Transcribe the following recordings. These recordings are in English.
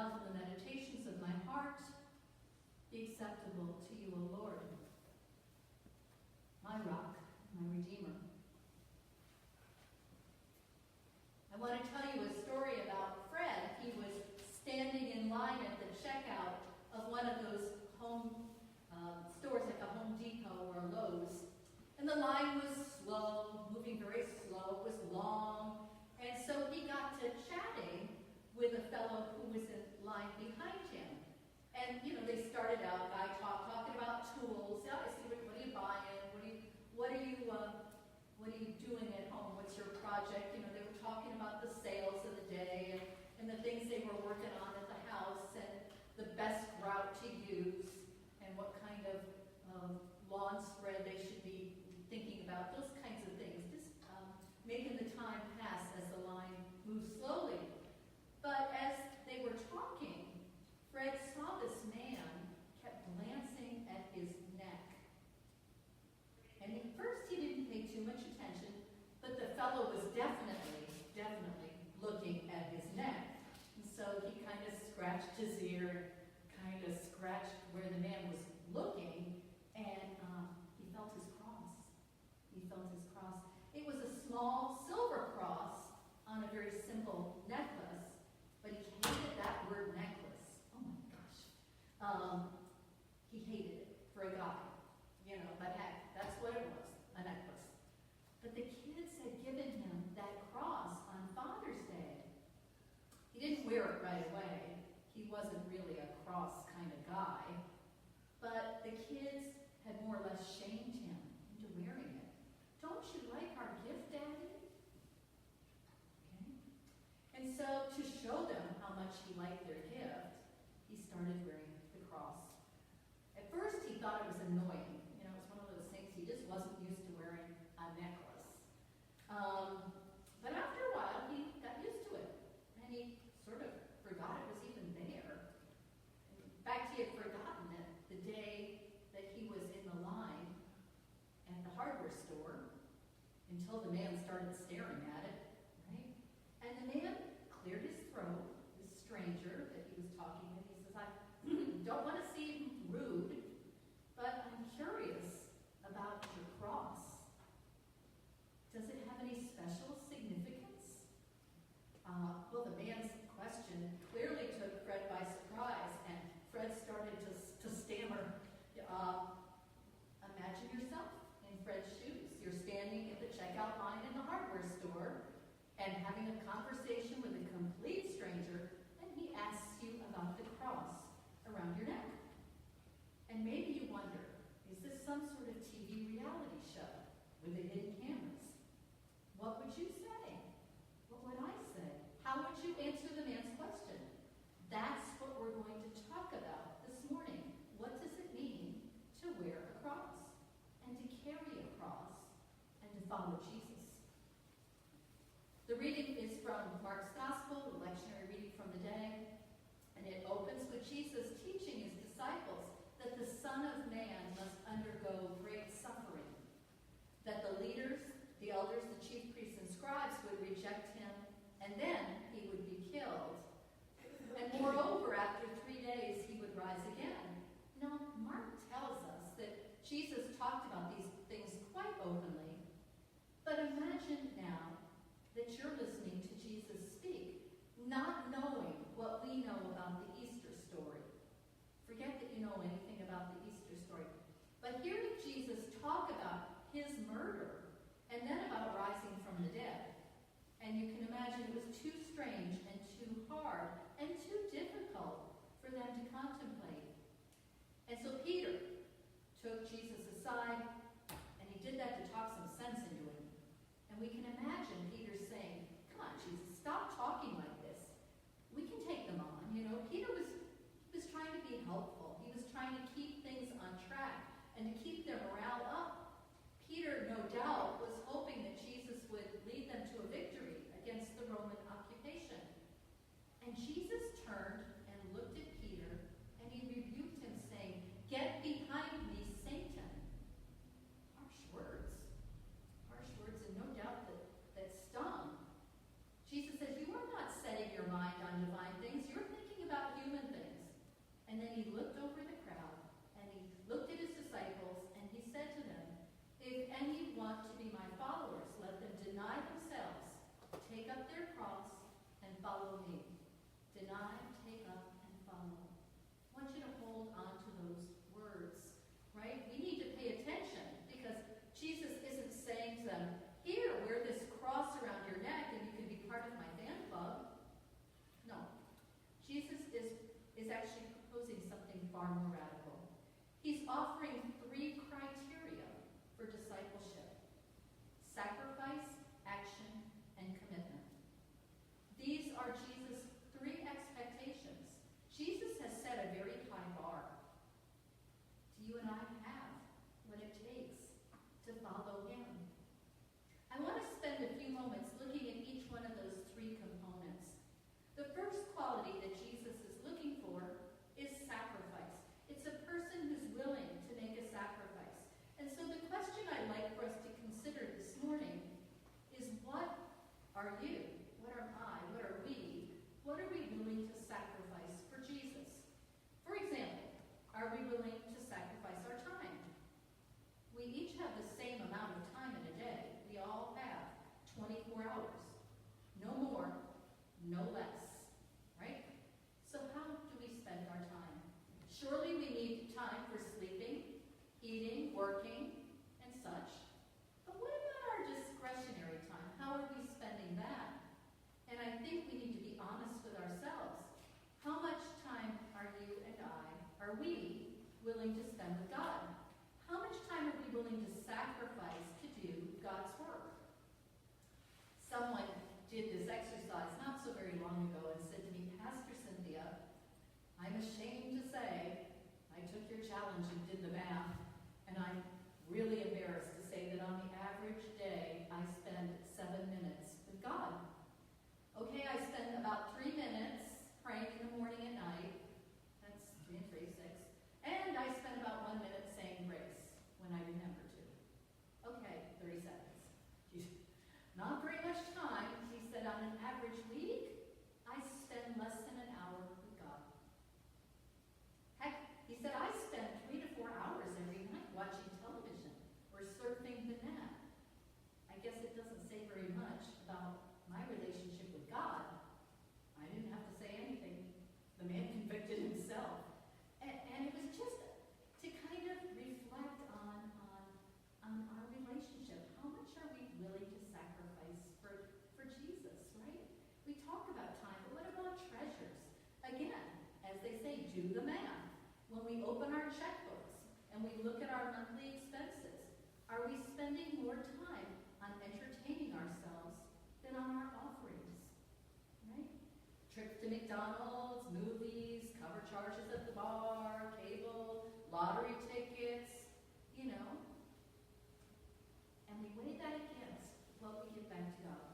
mouth and the meditations of my heart be acceptable to you, O Lord, my rock, my redeemer. I want to tell you a story about Fred. He was standing in line at the checkout of one of those home stores, like a Home Depot or a Lowe's. And the line was slow, moving very slow. It was long. And so he got to chatting with a fellow who was in line behind him. And, you know, they started out, guy talking about tools. Yeah, I see, what are you buying? What are you doing at home? What's your project? You know, they were talking about the sales of the day and the things they were working on at the house and the best route to use and what kind of lawn spread they should be thinking about, those kinds of things. Just making the time pass as the line moved slowly. But as they were talking, Fred saw this man kept glancing at his neck. And at first he didn't pay too much attention, but the fellow was definitely looking at his neck. And so he kind of scratched his ear, kind of scratched where the man was looking, and he felt his cross. He felt his cross. It was a small silver cross on a very simple necklace, but he hated that word necklace. Oh my gosh. He hated it for a guy, you know, but heck, that's what it was, a necklace. But the kids had given him that cross on Father's Day. He didn't wear it right away. He wasn't really a cross kind of guy. But the kids had more or less shamed him into wearing it. Don't you like our gift, Daddy? Okay. And so to show them how much he liked their gift, he started wearing the cross. At first he thought it was annoying. You know, it was one of those things he just wasn't used to wearing a necklace. But after a while he got used to it. And he sort of forgot it was even there. In fact, he had forgotten it the day that he was in the line at the hardware store until the man started staring at it, right? And the man cleared his throat, this stranger that he was talking with. He says, I don't want to seem rude, but I'm curious about your cross. Does it have any special significance? Well, the man's question clearly took Fred by surprise, and Fred started to stammer. Imagine yourself in Fred's shoes. You're standing at the checkout line in the hardware store and having a conversation with a complete stranger, and he asks you about the cross around your neck. And maybe you wonder, is this some sort of TV reality show with the hidden cameras? What would you say? What would I say? How would you answer the man's question? That's what we're going to talk about this morning. What does it mean to wear a cross and to carry a cross and to follow Jesus? The reading is from Mark's Gospel, the lectionary reading from the day, and it opens with Jesus teaching his disciples that the Son of Man must undergo great suffering, that the leaders, the elders, the chief priests, and scribes would reject him, and then he would be killed. And moreover, after 3 days, he would rise again. Now, Mark tells us that Jesus talked about these things quite openly, but imagine now that you're listening to Jesus speak, not knowing what we know about the Easter story. Forget that you know anything about the Easter story. But hearing Jesus talk about his murder and then about rising from the dead, and you can imagine it was too strange and too hard and too difficult for them to contemplate. And so Peter took Jesus aside, and he did that to talk some sense into him. And we can imagine Peter saying, come on, Jesus, stop talking like this. We can take them on. You know, Peter was trying to be helpful. He was trying to keep things on track and to keep their morale up. Peter, no doubt, was hoping that Jesus would lead them to a victory against the Roman occupation. And Jesus turned and looked at Peter, and he rebuked him, saying, "Get behind far more radical. He's offering 3 criteria for discipleship: sacrifice, action, and commitment. These are Jesus' 3 expectations. Jesus has set a very high bar. Do you and I have what it takes to follow him? I want to spend a few moments looking at each one of those 3 components. The first quality that Jesus is looking for is sacrifice. It's a person who's willing to make a sacrifice. And so the question I'd like for us to consider this morning is, what are you? What am I? What are we? What are we willing to sacrifice for Jesus? For example, are we willing to sacrifice our time? We each have the same amount of time in a day. We all have 24 hours. No more, no less. Right? So how do we spend our time? Surely we need time for sleeping, eating, working, and such. But what about our discretionary time? How are we spending that? And I think we need to be honest with ourselves. How much time are you and are we willing to spend with God? How much time are we willing to sacrifice to do God's work? Someone did this exercise not so very long ago and said to me, "Pastor Cynthia, I'm ashamed to say I took your challenge and did the math, and I'm really embarrassed to say that on the average day I spend 7 minutes with God. Okay, I spend about 3 minutes praying in the morning and night. That's 3 and 3, 6. And I spend about 1 minute saying grace when I remember to. Okay, 30 seconds. Not very much time." He said, "On an average week, I spend less than an hour with God." Heck, he said, "I spend 3 to 4 hours every night watching television or surfing the net." I guess it doesn't say very much about my relationship with God. I didn't have to say anything. The man convicted himself. And it was just to kind of reflect on our relationship. How much are we willing to sacrifice for Jesus, right? We talk about time, but what about treasures? Again, as they say, do the math. When we open our checkbooks and we look at our monthly expenses, are we spending more time on entertaining ourselves than on our offerings, right? Trips to McDonald's, movies, cover charges at the bar, cable, lottery tickets, you know. And we weigh that against what we give back to God.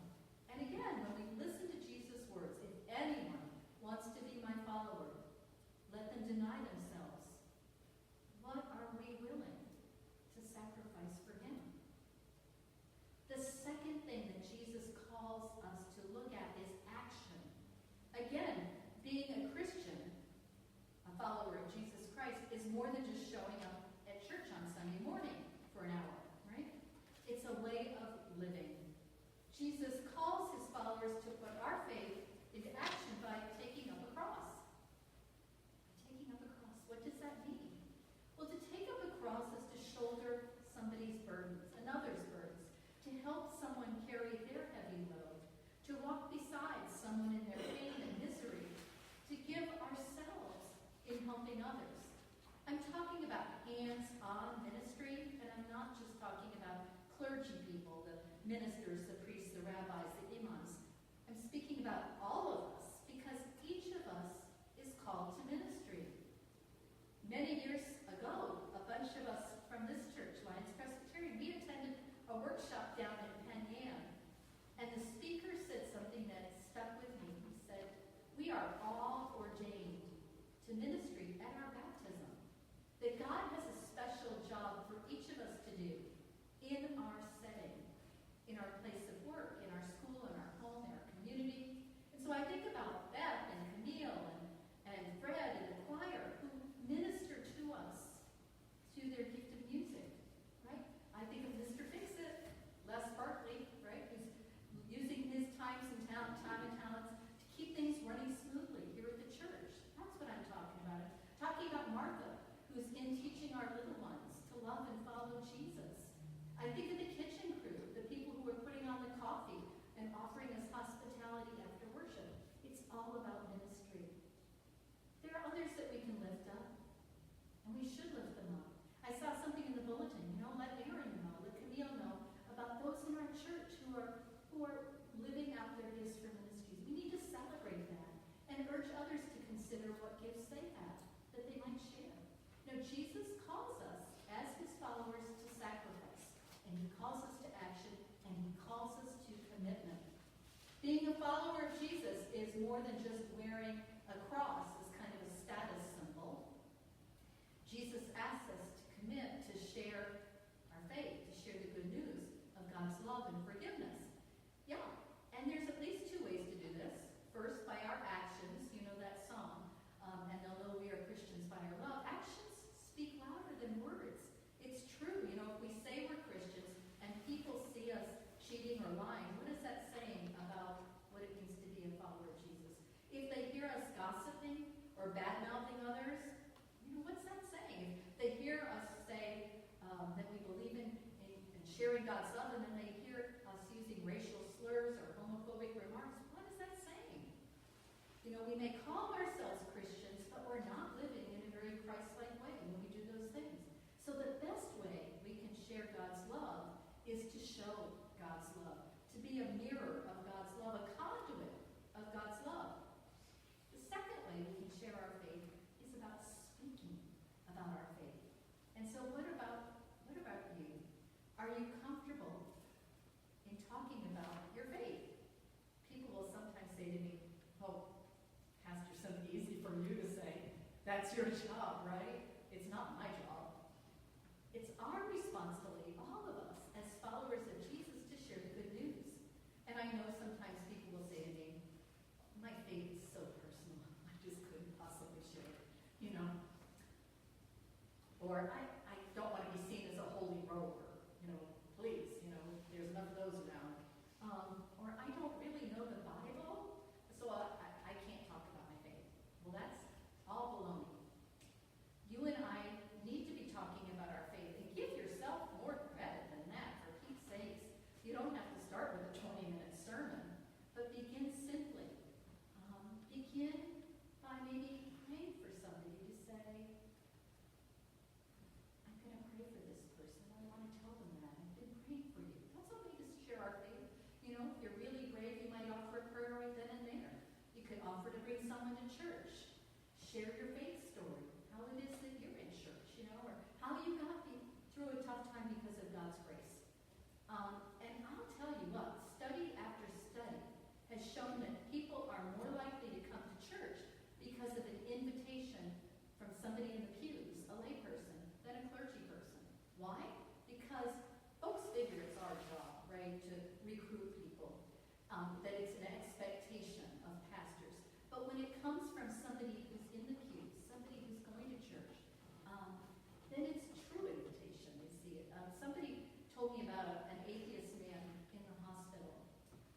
And again, when we listen to Jesus' words, if anyone wants to be my follower, let them deny themselves. What are we willing to sacrifice for him? The second thing that Jesus calls us to look at is action. Again, being a Christian, a follower of Jesus Christ, is more than just showing up at church on Sunday morning for an hour, right? It's a way of living. Jesus calls his followers to put our faith into action by taking up a cross. Taking up a cross, what does that mean? Well, to take up a cross is to shoulder somebody's burdens, another's burdens, to help someone carry their heavy load, to walk beside someone in their pain and misery, to give ourselves in helping others. I'm talking about hands-on ministry, and I'm not just talking about clergy people, the ministers, the priests, the rabbis, the imams. I'm speaking about all of us, because each of us is called to ministry. Many years ago, a bunch of us from this church, Lions Presbyterian, we attended a workshop down in Penn Am, and the speaker said something that stuck with me. He said, "We are all ordained to ministry at our baptism. That God has a special job for each of us to do in our setting, in our place of work, in our school, in our home, in our community." And so I think about Beth and Camille and Fred and the choir who minister to us through their gift of music, right? I think of Mr. Fix-It, Les Barkley, right, who's using his time and talents to keep things running smoothly here at the church. That's what I'm talking about. I'm more than just wearing a cross as kind of a status symbol. Jesus asks us to commit to share our faith, to share the good news of God's love and forgiveness. Yeah, and there's at least two ways to do this. First, by our actions. You know that song, and they'll know we are Christians by our love. Actions speak louder than words. It's true. You know, if we say we're Christians and people see us cheating or lying, what is that saying about what it means to be a follower of Jesus? If they hear us gossiping or bad-mouthing others, you know, what's that saying? If they hear us say that we believe in sharing God's love, and then they hear us using racial slurs or homophobic remarks, what is that saying? You know, we may call ourselves Christians, but we're not living in a very Christ-like way when we do those things. So the best way we can share God's love is to show God's love, to be a mirror of God's love, a conduit of God's love. The second way we can share our faith is about speaking about our faith. And so what about you? Are you comfortable in talking about your faith? People will sometimes say to me, "Oh, Pastor, something easy for you to say. That's your job, right? It's not my job." It's our responsibility, all of us, as followers of Jesus, to share the good news. And I know sometimes people will say to me, "My faith is so personal, I just couldn't possibly share it," you know. Or, I don't want to be seen as a holy roller, you know, please, you know, there's enough of those around. Or, I don't really know the Bible, so I can't talk about my faith. Well, that's all baloney. You and I need to be talking about our faith, and give yourself more credit than that, for Pete's sakes. You don't have to start with a 20-minute sermon, but begin simply. Begin by maybe praying for somebody to say, "I'm going to pray for this person. I want to tell them that. I've been praying for you." That's all we just share our faith. You know, if you're really brave, you might offer a prayer right then and there. You could offer to bring someone to church. Share your faith story, how it is that you're in church, you know, or how you got through a tough time because of God's grace. And I'll tell you what, study after study has shown that people are more likely to come to church because of an invitation from somebody in the pews, a lay person, than a clergy person. Why? Because folks figure it's our job, right, to recruit people, that it's an expectation of pastors. But when it comes from somebody who's in the pews, somebody who's going to church, then it's true invitation. They see it. Somebody told me about an atheist man in the hospital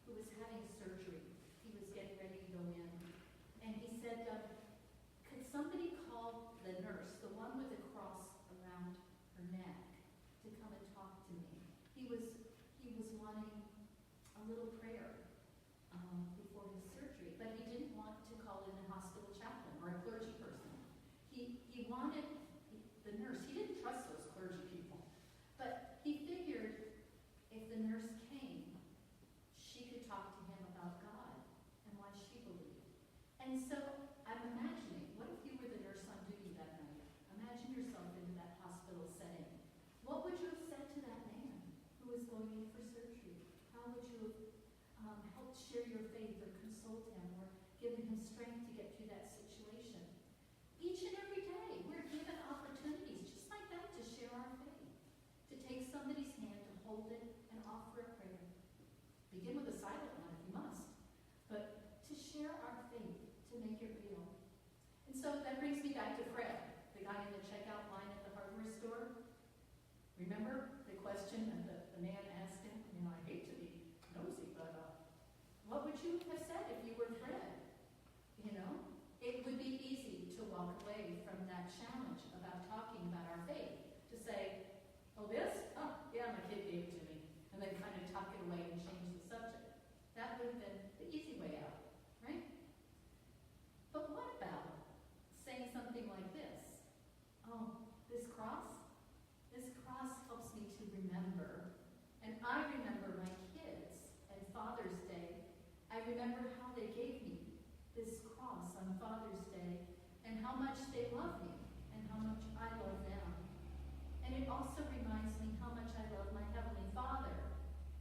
who was having surgery. He was getting ready to go in. And he said, "Could somebody call the nurse, the one with the cross around her neck, to come and talk to me?" He was wanting a little prayer before his surgery, but he didn't want to call in a hospital chaplain or a clergy person. He wanted the nurse. He didn't trust those clergy people, but he figured if the nurse came, she could talk to him about God and why she believed. And so I'm imagining, what if you were the nurse on duty that night? Imagine yourself in that hospital setting. What would you have said to that man who was going in for surgery? How would you have helped share your faith or console him or given him strength to get through that situation? Each and every day, we're given opportunities just like that to share our faith, to take somebody's hand, to hold it, and offer a prayer. Begin with a silent one if you must, but to share our faith, to make it real. And so that brings me back to Fred, the guy in the checkout line at the hardware store. Remember the question that the man asked him? You know, I hate to be nosy, but what would you have said if you were Fred? You know, it would be easy to walk away from that challenge about talking about our faith, to say, "Oh, this? Oh, yeah, my kid gave it to me," and then kind of tuck it away and change the subject. That would have been the easy way out, right? But what about saying something like this? "Oh, this cross helps me to remember. And I remember my kids and Father's Day. I remember how they gave me this cross on Father's Day and how much they love me and how much I love them. And it also reminds me how much I love my Heavenly Father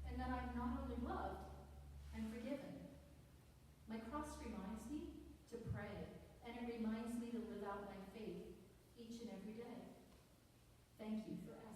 and that I'm not only loved, I'm forgiven. My cross reminds me reminds me to live out my faith each and every day. Thank you for asking.